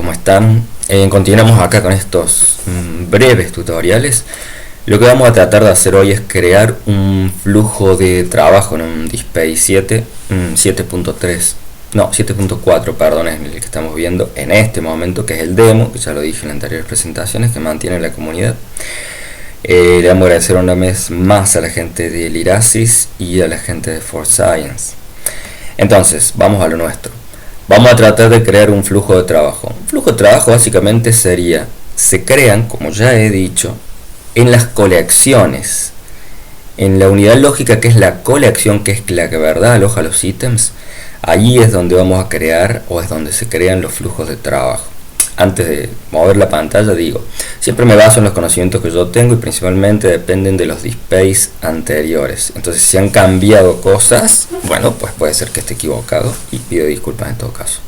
¿cómo están? Continuamos acá con estos breves tutoriales. Lo que vamos a tratar de hacer hoy es crear un flujo de trabajo en un Display 7, 7.3, no, 7.4, perdón, es el que estamos viendo en este momento, que es el demo, que ya lo dije en anteriores presentaciones, que mantiene la comunidad. Le vamos a agradecer una vez más a la gente de Lyrasis y a la gente de ForScience. Entonces, vamos a lo nuestro. Vamos a tratar de crear un flujo de trabajo. Un flujo de trabajo básicamente sería, se crean, como ya he dicho, en las colecciones. En la unidad lógica, que es la colección, que es la que verdad aloja los ítems, allí es donde vamos a crear, o es donde se crean los flujos de trabajo. Antes de mover la pantalla digo, siempre me baso en los conocimientos que yo tengo y principalmente dependen de los displays anteriores. Entonces, si han cambiado cosas, bueno, pues puede ser que esté equivocado y pido disculpas en todo caso.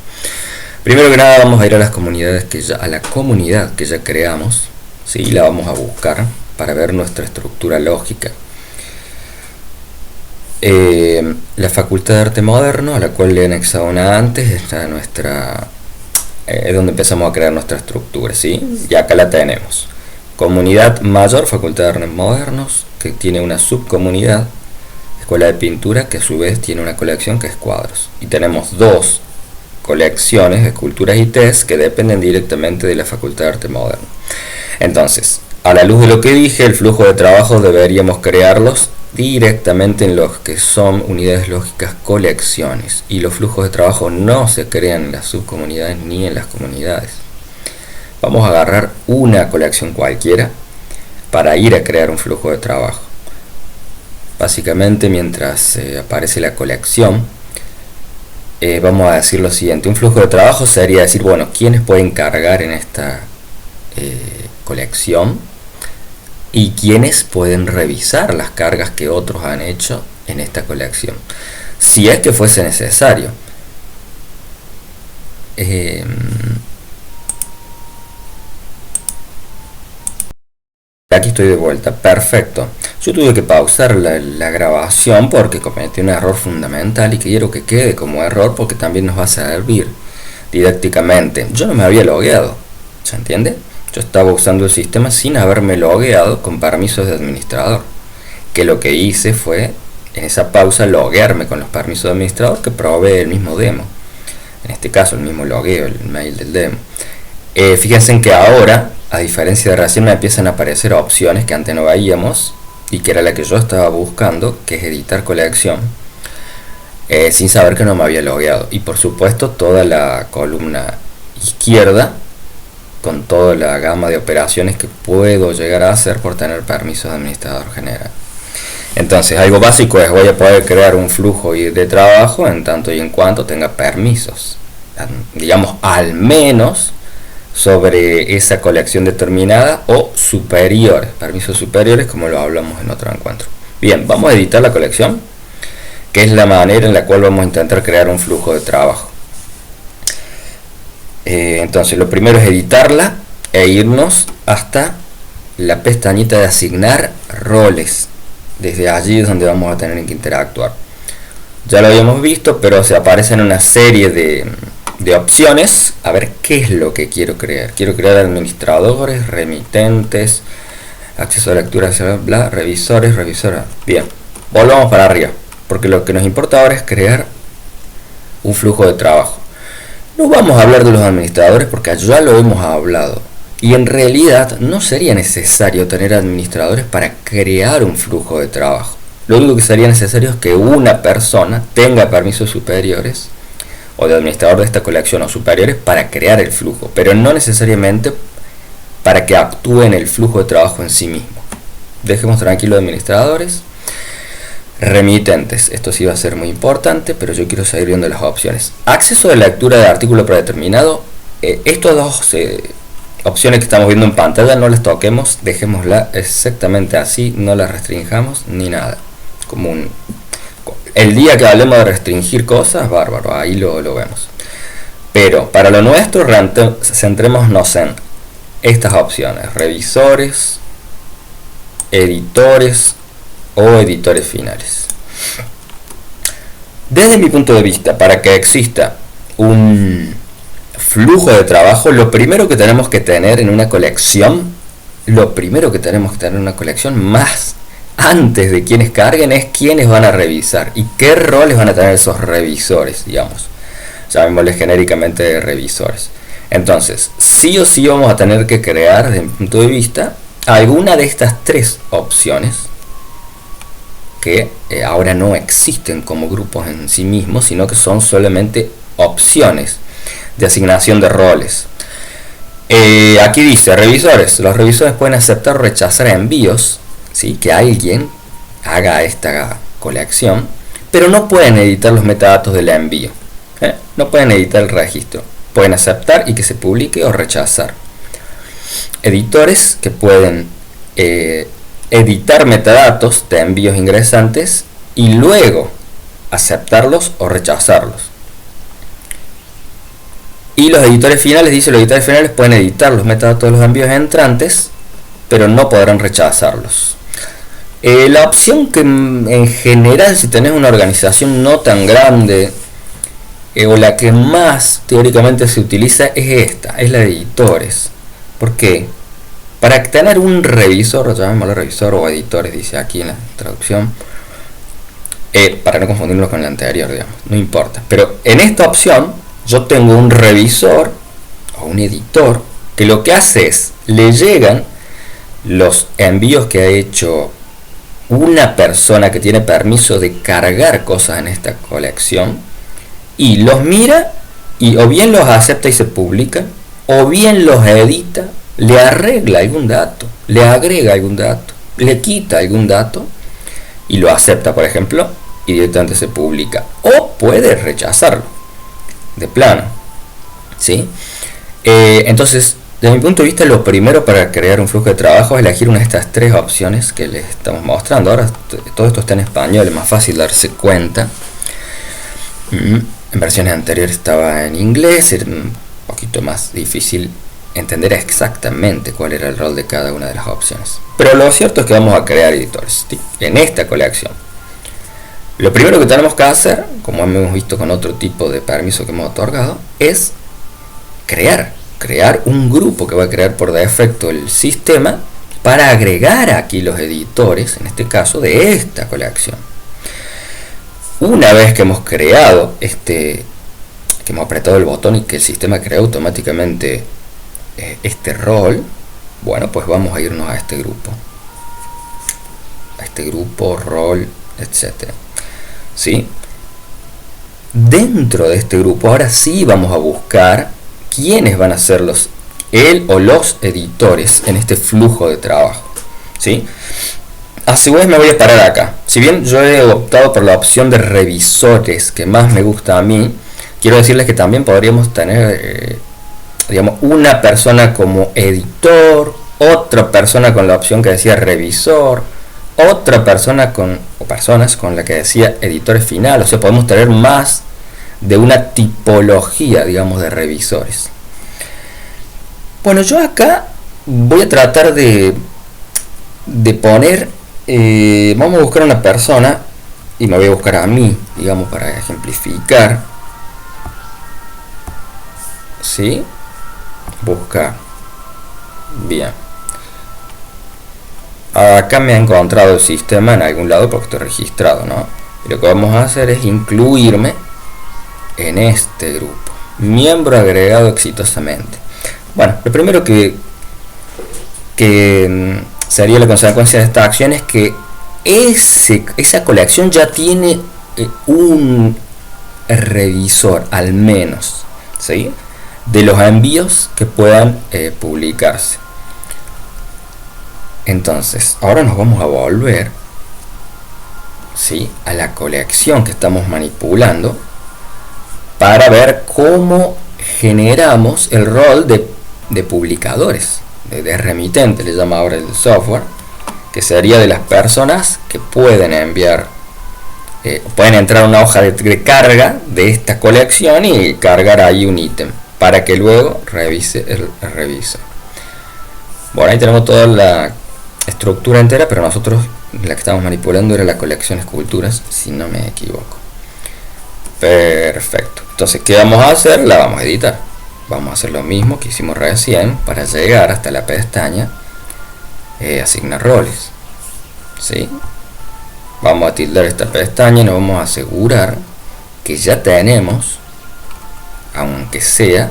Primero que nada vamos a ir a las comunidades a la comunidad que ya creamos, ¿sí? La vamos a buscar para ver nuestra estructura lógica. La Facultad de Arte Moderno, a la cual le he anexado una antes, está nuestra... es donde empezamos a crear nuestra estructura, ¿sí? Y acá la tenemos. Comunidad mayor, Facultad de Artes Modernos, que tiene una subcomunidad, Escuela de Pintura, que a su vez tiene una colección que es cuadros. Y tenemos dos colecciones, esculturas y test, que dependen directamente de la Facultad de Arte Moderno. Entonces, a la luz de lo que dije, el flujo de trabajo deberíamos crearlos directamente en los que son unidades lógicas colecciones, y los flujos de trabajo no se crean en las subcomunidades ni en las comunidades. Vamos a agarrar una colección cualquiera para ir a crear un flujo de trabajo. Básicamente, mientras aparece la colección, vamos a decir lo siguiente: un flujo de trabajo sería decir, bueno, ¿quiénes pueden cargar en esta colección? Y quienes pueden revisar las cargas que otros han hecho en esta colección, si es que fuese necesario. Aquí estoy de vuelta, perfecto. Yo tuve que pausar la grabación porque cometí un error fundamental y quiero que quede como error porque también nos va a servir didácticamente. Yo no me había logueado, ¿se entiende? Yo estaba usando el sistema sin haberme logueado con permisos de administrador, que lo que hice fue en esa pausa loguearme con los permisos de administrador que provee el mismo demo, en este caso el mismo logueo, el mail del demo. Fíjense en que ahora, a diferencia de recién, me empiezan a aparecer opciones que antes no veíamos y que era la que yo estaba buscando, que es editar colección, sin saber que no me había logueado. Y por supuesto toda la columna izquierda con toda la gama de operaciones que puedo llegar a hacer por tener permisos de administrador general. Entonces, algo básico es, voy a poder crear un flujo de trabajo en tanto y en cuanto tenga permisos, digamos, al menos sobre esa colección determinada o superiores, permisos superiores, como lo hablamos en otro encuentro. Bien, vamos a editar la colección, que es la manera en la cual vamos a intentar crear un flujo de trabajo. Entonces, lo primero es editarla e irnos hasta la pestañita de asignar roles. Desde allí es donde vamos a tener que interactuar. Ya lo habíamos visto, pero se aparecen una serie de opciones. A ver qué es lo que quiero crear. Quiero crear administradores, remitentes, acceso a lectura, bla, revisores, revisora. Bien, volvamos para arriba, porque lo que nos importa ahora es crear un flujo de trabajo. No vamos a hablar de los administradores porque ya lo hemos hablado. Y en realidad no sería necesario tener administradores para crear un flujo de trabajo. Lo único que sería necesario es que una persona tenga permisos superiores o de administrador de esta colección o superiores para crear el flujo, pero no necesariamente para que actúe en el flujo de trabajo en sí mismo. Dejemos tranquilo administradores. Remitentes, esto sí va a ser muy importante, pero yo quiero seguir viendo las opciones. Acceso de lectura de artículo predeterminado. Estas dos opciones que estamos viendo en pantalla no las toquemos, dejémosla exactamente así, no las restringamos ni nada. El día que hablemos de restringir cosas, bárbaro, ahí lo vemos. Pero para lo nuestro, centrémonos en estas opciones: revisores, editores o editores finales. Desde mi punto de vista, para que exista un flujo de trabajo, lo primero que tenemos que tener en una colección, más antes de quienes carguen, es quiénes van a revisar y qué roles van a tener esos revisores, digamos. Llamémosles genéricamente revisores. Entonces, sí o sí vamos a tener que crear, desde mi punto de vista, alguna de estas tres opciones que ahora no existen como grupos en sí mismos, sino que son solamente opciones de asignación de roles. Aquí dice revisores. Los revisores pueden aceptar o rechazar envíos, ¿sí? Que alguien haga esta colección, pero no pueden editar los metadatos del envío. No pueden editar el registro. Pueden aceptar y que se publique o rechazar. Editores que pueden editar metadatos de envíos ingresantes y luego aceptarlos o rechazarlos. Y los editores finales, dice, los editores finales pueden editar los metadatos de los envíos entrantes, pero no podrán rechazarlos. La opción que en general, si tenés una organización no tan grande, o la que más teóricamente se utiliza, es esta, es la de editores. ¿Por qué? Para tener un revisor, llamémoslo revisor o editores, dice aquí en la traducción, para no confundirlo con la anterior, digamos, no importa. Pero en esta opción yo tengo un revisor o un editor que lo que hace es, le llegan los envíos que ha hecho una persona que tiene permiso de cargar cosas en esta colección, y los mira y o bien los acepta y se publica, o bien los edita, le arregla algún dato, le agrega algún dato, le quita algún dato y lo acepta, por ejemplo, y directamente se publica, o puede rechazarlo de plano, ¿sí? Entonces, desde mi punto de vista, lo primero para crear un flujo de trabajo es elegir una de estas tres opciones que les estamos mostrando. Ahora todo esto está en español, es más fácil darse cuenta. En versiones anteriores estaba en inglés, era un poquito más difícil entender exactamente cuál era el rol de cada una de las opciones. Pero lo cierto es que vamos a crear editores, ¿sí? En esta colección. Lo primero que tenemos que hacer, como hemos visto con otro tipo de permiso que hemos otorgado, es crear un grupo que va a crear por defecto el sistema para agregar aquí los editores, en este caso de esta colección. Una vez que hemos creado que hemos apretado el botón y que el sistema crea automáticamente este rol, bueno, pues vamos a irnos a este grupo, rol, etcétera, ¿sí? Dentro de este grupo ahora sí vamos a buscar quiénes van a ser los editores en este flujo de trabajo, ¿sí? A su vez me voy a parar acá. Si bien yo he optado por la opción de revisores que más me gusta a mí, quiero decirles que también podríamos tener digamos, una persona como editor, otra persona con la opción que decía revisor, otra persona o personas con la que decía editores final. O sea, podemos tener más de una tipología, digamos, de revisores. Bueno, yo acá voy a tratar de poner, vamos a buscar una persona y me voy a buscar a mí, digamos, para ejemplificar, ¿sí? Buscar, bien, acá me ha encontrado el sistema en algún lado porque estoy registrado, ¿no? Y lo que vamos a hacer es incluirme en este grupo, miembro agregado exitosamente. Bueno, lo primero que sería la consecuencia de esta acción es que esa colección ya tiene un revisor al menos, ¿sí? De los envíos que puedan publicarse. Entonces, ahora nos vamos a volver, ¿sí?, a la colección que estamos manipulando para ver cómo generamos el rol de publicadores, de remitente, le llama ahora el software, que sería de las personas que pueden enviar, pueden entrar a una hoja de carga de esta colección y cargar ahí un ítem para que luego revise el revisor. Bueno, ahí tenemos toda la estructura entera, pero nosotros la que estamos manipulando era la colección esculturas, si no me equivoco. Perfecto. Entonces, ¿qué vamos a hacer? La vamos a editar. vamos a hacer lo mismo que hicimos recién para llegar hasta la pestaña asignar roles, ¿sí? Vamos a tildar esta pestaña y nos vamos a asegurar que ya tenemos, aunque sea,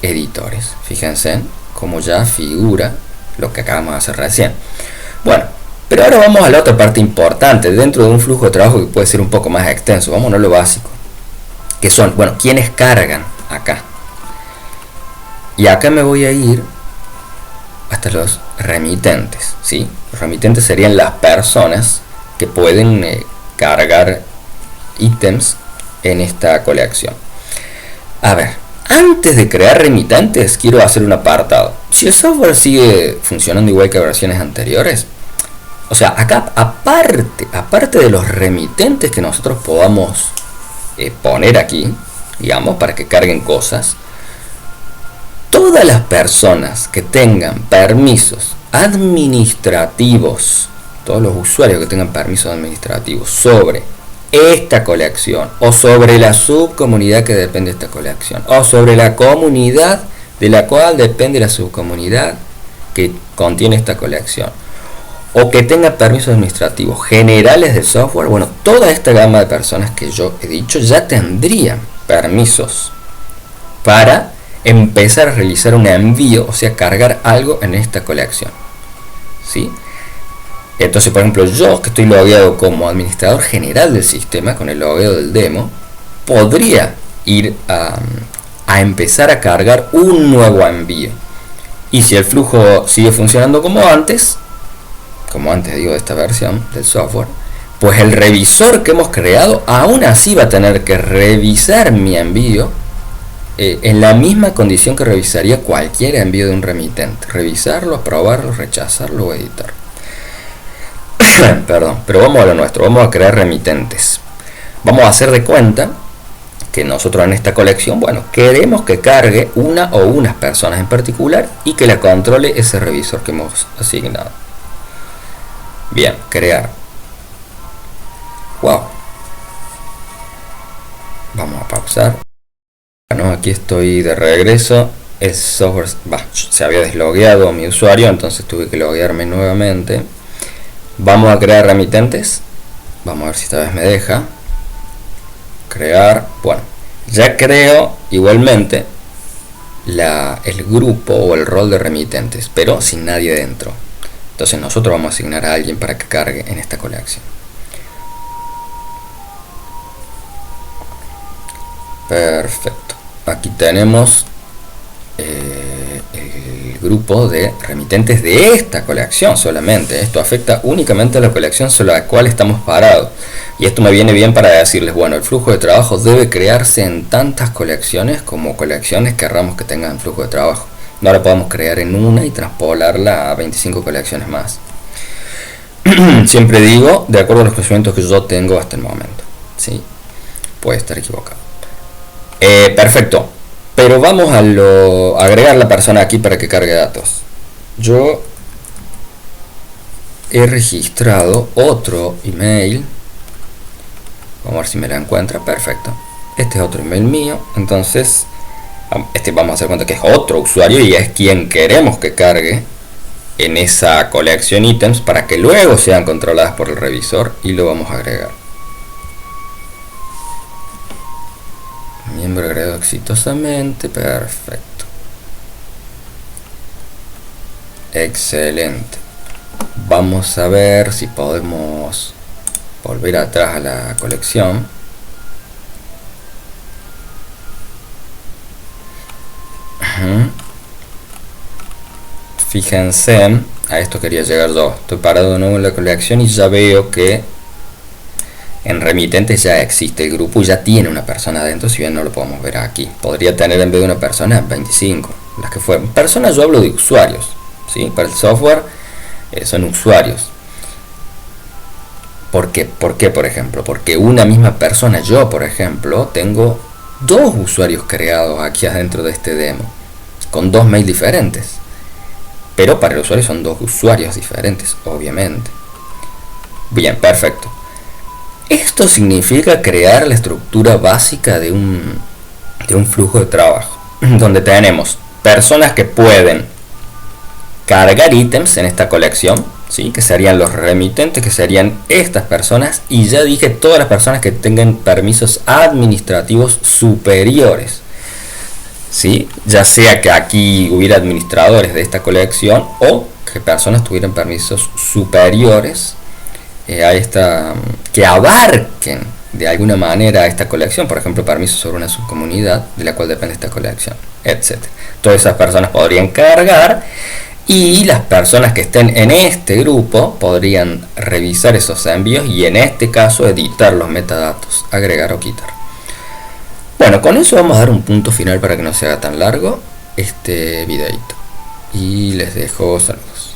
editores. Fíjense cómo ya figura lo que acabamos de hacer recién. Bueno, pero ahora vamos a la otra parte importante dentro de un flujo de trabajo que puede ser un poco más extenso. Vámonos a lo básico, que son, bueno, ¿quiénes cargan acá? Y acá me voy a ir hasta los remitentes, ¿sí? Los remitentes serían las personas que pueden cargar ítems en esta colección. A ver, antes de crear remitentes quiero hacer un apartado. Si el software sigue funcionando igual que versiones anteriores, o sea, acá aparte de los remitentes que nosotros podamos poner aquí, digamos, para que carguen cosas, todas las personas que tengan permisos administrativos, todos los usuarios que tengan permisos administrativos sobre esta colección, o sobre la subcomunidad que depende de esta colección, o sobre la comunidad de la cual depende la subcomunidad que contiene esta colección, o que tenga permisos administrativos generales del software, bueno, toda esta gama de personas que yo he dicho ya tendrían permisos para empezar a realizar un envío, o sea, cargar algo en esta colección, ¿sí? Entonces, por ejemplo, yo que estoy logueado como administrador general del sistema, con el logueo del demo, podría ir a empezar a cargar un nuevo envío. Y si el flujo sigue funcionando como antes digo, de esta versión del software, pues el revisor que hemos creado aún así va a tener que revisar mi envío en la misma condición que revisaría cualquier envío de un remitente. Revisarlo, aprobarlo, rechazarlo o editarlo. Perdón, pero vamos a lo nuestro, vamos a crear remitentes. Vamos a hacer de cuenta que nosotros en esta colección, bueno, queremos que cargue una o unas personas en particular y que la controle ese revisor que hemos asignado. Bien, crear. Wow. Vamos a pausar. Bueno, aquí estoy de regreso. El software se había deslogueado mi usuario, entonces tuve que loguearme nuevamente. Vamos a crear remitentes. Vamos a ver si esta vez me deja. Crear. Bueno, ya creo igualmente el grupo o el rol de remitentes, pero sin nadie dentro. Entonces nosotros vamos a asignar a alguien para que cargue en esta colección. Perfecto. Aquí tenemos el grupo de remitentes de esta colección solamente. Esto afecta únicamente a la colección sobre la cual estamos parados. Y esto me viene bien para decirles, bueno, el flujo de trabajo debe crearse en tantas colecciones como colecciones querramos que tengan flujo de trabajo. No la podemos crear en una y transpolarla a 25 colecciones más. Siempre digo, de acuerdo a los conocimientos que yo tengo hasta el momento, ¿sí? Puede estar equivocado. Perfecto. Pero vamos a agregar la persona aquí para que cargue datos. Yo he registrado otro email. Vamos a ver si me la encuentra. Perfecto. Este es otro email mío. Entonces, vamos a hacer cuenta que es otro usuario y es quien queremos que cargue en esa colección ítems para que luego sean controladas por el revisor, y lo vamos a agregar. Miembro agregado exitosamente. Perfecto. Excelente. Vamos a ver si podemos volver atrás a la colección. Fíjense, a esto quería llegar yo. Estoy parado de nuevo en la colección y ya veo que en remitentes ya existe el grupo y ya tiene una persona adentro, si bien no lo podemos ver aquí. Podría tener en vez de una persona 25, las que fueron. Personas, yo hablo de usuarios, ¿sí? Para el software son usuarios. ¿Por qué, por ejemplo? Porque una misma persona, yo por ejemplo, tengo dos usuarios creados aquí adentro de este demo, con dos mails diferentes. Pero para el usuario son dos usuarios diferentes, obviamente. Bien, perfecto. Esto significa crear la estructura básica de un flujo de trabajo. donde tenemos personas que pueden cargar ítems en esta colección, ¿sí? Que serían los remitentes, que serían estas personas, y ya dije todas las personas que tengan permisos administrativos superiores, ¿sí? Ya sea que aquí hubiera administradores de esta colección o que personas tuvieran permisos superiores a esta, que abarquen de alguna manera esta colección, por ejemplo, permisos sobre una subcomunidad de la cual depende esta colección, etcétera. Todas esas personas podrían cargar, y las personas que estén en este grupo podrían revisar esos envíos y en este caso editar los metadatos, agregar o quitar. Bueno, con eso vamos a dar un punto final para que no se haga tan largo este videito. Y les dejo saludos.